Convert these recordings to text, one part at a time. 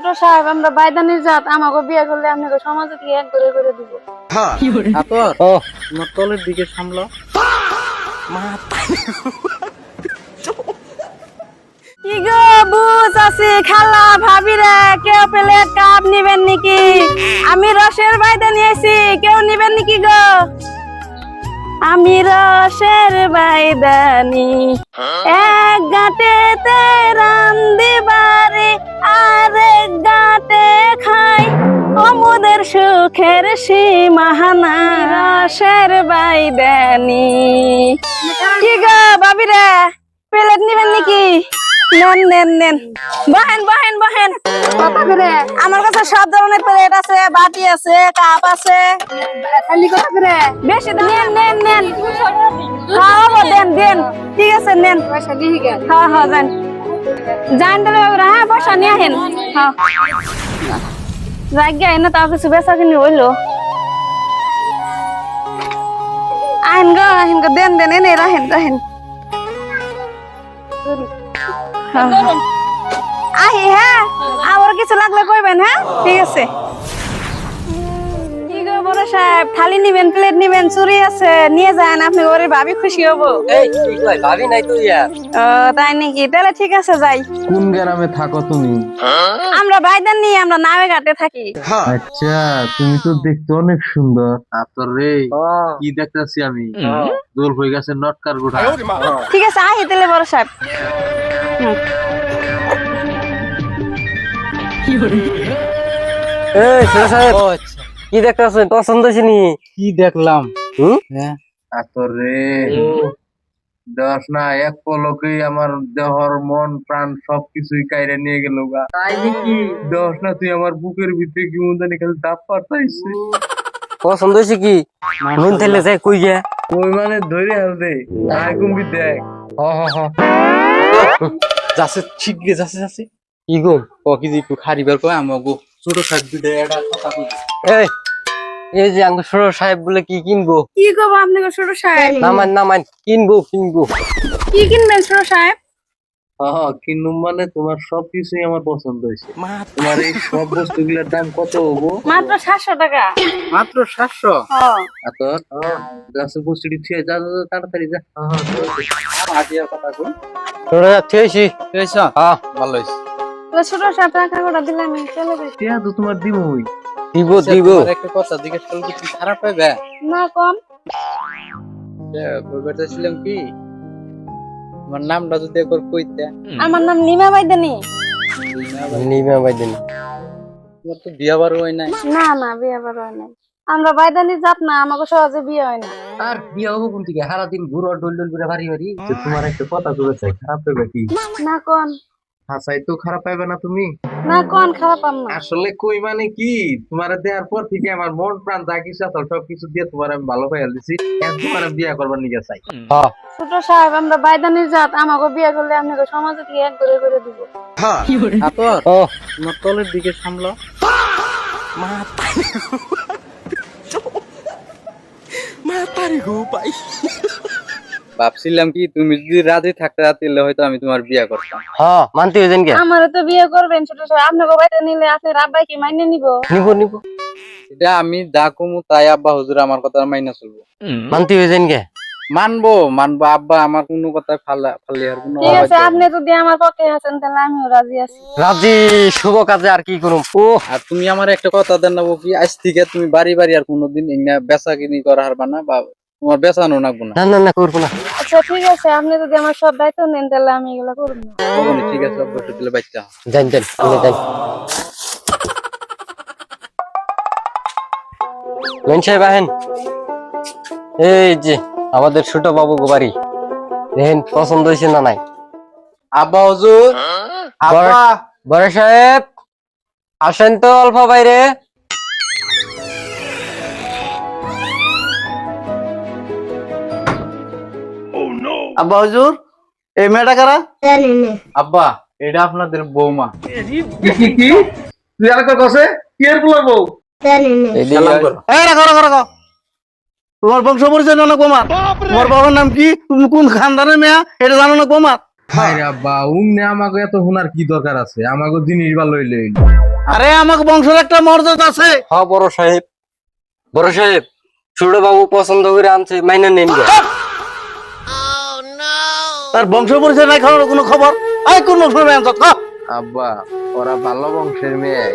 ছোট সাহেব আমরা বাইদানির জাত আমাকে বিয়ে করলে আপনাকে সমাজে কি এক করে দিব। আপর তোমার তলের দিকে সামলাও। কি গো বুঝ আছি খালা ভাবিরে কেউ প্লেট কাপ নিবেন নাকি? আমি রসের বাইদা নিয়েছি, কেউ নিবেন নাকি গো? আমি রসের বাইদানি এক গাঁটেতে রান্দিবারে আরেক গাঁটে খাই অমুদের সুখের সীমাহানা রসের বাইদানি। কি গো ভাবিরে প্লেট নিবেন নাকি? নেন নেন নেন, বহেন বহেন বহেন। আমার কাছে সব ধরনের প্লেট আছে, বাটি আছে, কাপ আছে। বেশি নেন নেন নেন। হ্যাঁ দেন দেন, ঠিক আছে নেন। হ্যাঁ হ্যাঁ যান যান তাহলে বাবুরা, হ্যাঁ পয়সা নিয়ে আসেন। হ্যাঁ জায়গা এনে তাও কিছু বেচা কিনি হইলো। আহেন গো দেন দেন এনে রাহেন রাহেন। আহি হ্যাঁ, আমার কিছু লাগলে কইবেন। হ্যাঁ ঠিক আছে। কি গো বড় সাহেব, থালি নিবেন, প্লেট নিবেন, চুরি আছে নিয়ে যান, আপনি ওরে ভাবি খুশি হবো। এই কি কই ভাবি নাই তো ইয়া। ও তাই নাকি? তাহলে ঠিক আছে যাই। কোন গ্রামে থাকো তুমি? আমরা বাইদান নিয়ে আমরা নামে ঘাটে থাকি। আচ্ছা, তুমি তো দেখতে অনেক সুন্দর। আতর রে কি দেখতেছি আমি, দোল হয়ে গেছে নটকার গোঠা। ঠিক আছে আহি তাহলে বড় সাহেব। এই ছোট সাহেব কি দেখতেছেন? পছন্দ হইছেনি? কি দেখলাম? হ্যাঁ আতর রে দশ না এক পলকেই আমার দেহর মন প্রাণ সবকিছুই কাইরে নিয়ে গেল গা। তাই নাকি? দশ না তুই আমার বুকের ভিতরে কি মনে খালি দাপ পাঠাইছে। পছন্দ হইছে কি? নুন তেলে যাই কই গে? ওই মানে ধরে হালদে আয় কুম্বি দেখ। যাচ্ছে শিগগিরি যাচ্ছে কি গো? ও কি যে একটু খারিবার কয় আমাগো ছোট সাহেব দুইটা এটা কথা কই। এই এই যে আঙ্গ ছোট সাহেব বলে কি কিনবো? কি করবো আপনি গো ছোট সাহেব? নামান নামান, কিনবো কিনবো। কি কিনবেন ছোট সাহেব? কিন্তু মানে তোমার সবকিছুই আমার পছন্দ হয়েছে। তোমার এই সব বস্তুগুলোর দাম কত হবো? মাত্র 700 টাকা। মাত্র 700? আতর গাছের বস্তুটি ছুঁয়ে যা যা, যা, তাড়াতাড়ি যা। আজিয়া কথা কই। ছোট সাহেব থেছি। এইছা হ্যাঁ ভালো হইছে। ছোট সাহেব টাকা করে দিলাম চলে যাই। টিয়া তো তোমার দিবই। দিব আচ্ছা, দিব। তোমার একটা কথা জিজ্ঞেস করলে কি খারাপ হইবে? না কম। বলতেছিলাম কি আমার নামটা যদি একবার কইতে। আমার নাম নিমা বাইদানি। নিমা বাইদিন। তোমার তো বিয়া বারো হয় নাই। না না বিয়ে বার হয় নাই। আমরা বাইদানি জাত না, আমাকে সহজে বিয়ে হয় না। আর বিয়ে হবো কোন থেকে? সারাদিন ঘুরো ডল ডল করে বাড়ি বাড়ি। তোমার একটা কথা কবে চাই, খারাপ পাইবে কি? না কোন হাসাই তো খারাপ পাইবে না তুমি। না কোন খারাপ পাম না। আসলে কই মানে কি, তোমার দেওয়ার পর থেকে আমার মন প্রাণ যা কিছু আছে সবকিছু দিয়ে তোমার আমি ভালো পাইয়া দিছি। এখন তোমার বিয়ে করবার নিকে চাই। হ্যাঁ ছোট সাহেব আমরা বাইদানির জাত, আমাকে বিয়ে করলে আপনাকে সমাজে কি এক করে দিব। আপর ও তোমার তলের দিকে সামলাও। ভাবছিলাম কি তুমি যদি রাজি থাকতে তাহলে হয়তো আমি তোমার বিয়া করতাম। হ্যাঁ মানতে হইছেন কে? আমারও তো বিয়ে করবেন ছোট সাহেব, আপনাকে বাইদা নিলে আপনার আব্বাই কি মাইনে নিব? নিব নিব। এটা আমি যা কমু তাই আব্বা হুজুর আমার কথা মাইনা চলবো। মানতে হইছেন কে? মানবো মানবো আব্বা আমার কোনো কথা ফালি আর কোনো ঠিক আছে, অবাধ্য আপনি যদি আমার পক্ষে আছেন তাহলে আমিও রাজি আছি। রাজি, শুভ কাজে আর কি করুম। ও আর তুমি আমার একটা কথা দেন না কি আজ থেকে তুমি বাড়ি বাড়ি আর কোনোদিন এগুলা বেচা কিনি করা হারবা না বা তোমার বেচানো নাকবো না। না না না করবো না। আচ্ছা ঠিক আছে, আপনি যদি আমার সব দায়িত্ব নেন তাহলে আমি এগুলো করব না। বলবো ঠিক আছে অবশ্যই দিলে বাচ্চা। জান জান আপনি জান। মেন সাহেব আহেন। এই যে আমাদের ছোট বাবু গোবারি, দেখেন পছন্দ হয়েছে না নাই? আব্বা হুজুর আব্বা বড় সাহেব আসেন তো অল্প বাইরে। আব্বা হুজুর এই মেয়েটা কারা? আব্বা এটা আপনাদের বৌমা। কি তুই আর কত আছে? কি এর বলবো বউ? সালাম করো। রাখো তোমার বংশ পরিচয় জানো কুমার? তোমার বাবার নাম কি? তুমি কোন খানদানের মেয়া এটা জানো না কুমার? হায় রে আব্বা, উমনে আমাকে এত হুনার কি দরকার আছে? আমাকে জিনিস ভালো হইলে হইলো। আরে আমাকে বংশের একটা মর্যাদা আছে। হ্যাঁ বড় সাহেব, বড় সাহেব ছোট বাবু পছন্দ করে আনছে, মাইনা নেন গা। তার বংশ পরিচয় নাই, খাওয়ার কোনো খবর? আই কোন বংশের মেয়ে আনছত? আব্বা ওরা ভালো বংশের মেয়ে,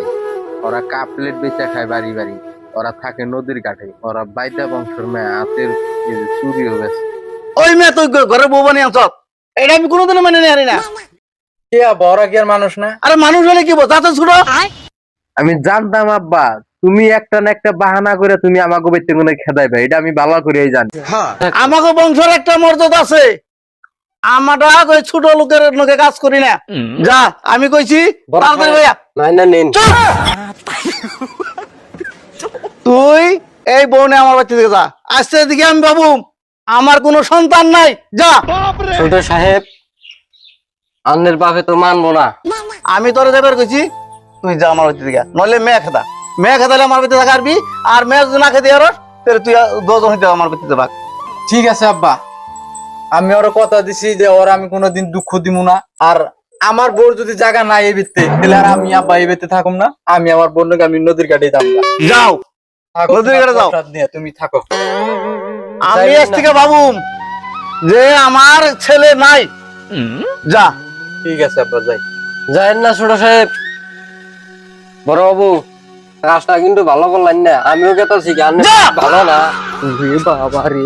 ওরা কাপ প্লেট বেচা খায় বাড়ি বাড়ি, ওরা থাকে নদীর ঘাটে, ওরা বাইদা বংশের মেয়ে, হাতের চুরিও গেছে। ওই মেয়ে তুই ঘরে বউ বানিয়ে আনছত, এটা আমি কোনোদিনও মেনে নিয়ে হারি না। কে আব্বা, ওরা কি আর মানুষ না? আরে মানুষ হলে কি বল, যাতে ছোট। আমি জানতাম আব্বা তুমি একটা না একটা বাহানা করে তুমি আমাকে বেঁচে কোনো খেদাইবে, এটা আমি ভালো করেই জানি। আমাকে বংশের একটা মর্যাদা আছে, আমরা ওই ছোট লোকের লোকে কাজ করি না। যা আমি কইছি বড় তাড়াতাড়ি সাহেব, ভাইয়া। মাইনা নেন। তুই এই বউনে আমার বাড়ি থেকে যা। আজকে দিকে আমি বাবু আমার কোনো সন্তান নাই, যা। ছোট সাহেব আন্নের বাপে তো মানবো না। আমি তোরে যাবার কইছি, তুই যা আমার বাড়ি থেকে, নইলে মেয়ে খেদা। মেয়ে খেদালে আমার বাড়িতে থাকবি, আর মেয়ে যদি না খেতে আর তাহলে তুই দুজন হইতে আমার বাড়িতে থাক। ঠিক আছে আব্বা, আমি ওরা কথা দিছি যে ওরা আমি কোনোদিন দুঃখ দিব না। আর আমার বোর যদি জায়গা নাই এই ভিত্তে, তাহলে আর আমি আব্বা এই ভিত্তে থাকুম না। আমি আমার বোনকে আমি নদীর ঘাটে যাবো। যাও নদীর ঘাটে যাও। তুমি থাকো। আমি আজ থেকে ভাবু যে আমার ছেলে নাই, যা। ঠিক আছে আব্বা, যাই। যাই না ছোট সাহেব। বড় বাবু কাজটা কিন্তু ভালো করলেন না, আমিও কেতাছি, যা। ভালো না। বাবা রে।